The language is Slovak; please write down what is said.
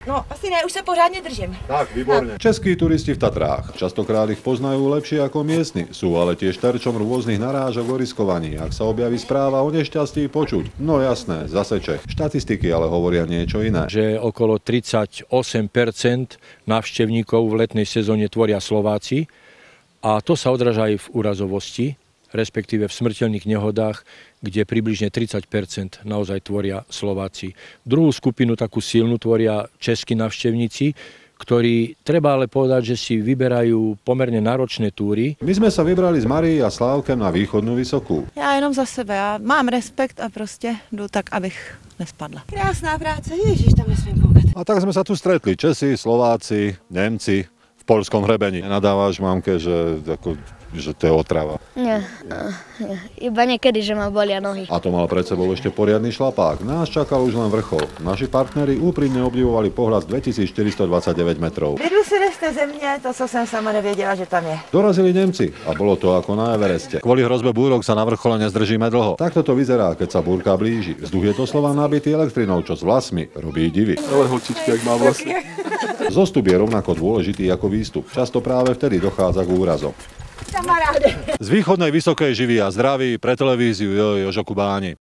No, asi ne, už se pořádně držím. Tak, výborne. Českí turisti v Tatrách. Častokrát ich poznajú lepšie ako miestni. Sú ale tiež terčom rôznych narážok o riskovaní. Ak sa objaví správa o nešťastí, počuť. No jasné, zase Čech. Štatistiky ale hovoria niečo iné. Že okolo 38% návštevníkov v letnej sezóne tvoria Slováci a to sa odráža aj v úrazovosti, respektíve v smrteľných nehodách, kde približne 30% naozaj tvoria Slováci. Druhú skupinu, takú silnú, tvoria českí návštevníci, ktorí, treba ale povedať, že si vyberajú pomerne náročné túry. My sme sa vybrali s Marií a Slávkem na východnú Vysokú. Já jenom za sebe, já mám respekt a prostě jdu tak, abych nespadla. Krásná práce, ježiš, tam nesmím koukat. A tak sme sa tu stretli. Česi, Slováci, Nemci v poľskom hrebení. Nenadávaš mamke, že to je otrava? Nie, iba niekedy, že ma bolia nohy. A to mal pred sebou ešte poriadny šlapák. Nás čakal už len vrchol. Naši partneri úprimne obdivovali pohľad z 2429 metrov. Vyjdu si z té země, to, co jsem sama nevěděla, že tam je. Dorazili Nemci a bolo to ako na Evereste. Kvôli hrozbe búrok sa na vrchole nezdržíme dlho. Takto to vyzerá, keď sa búrka blíži. Vzduch je doslova nabitý elektrinou, čo s vlasmi robí divy. Ale holčičky, ak má vlasy. Zostup je rovnako dôležitý ako výstup. Často práve vtedy dochádza k úrazom. Kamaráde. Z východnej Vysokej živí a zdraví pre televíziu Jožo Kubáni.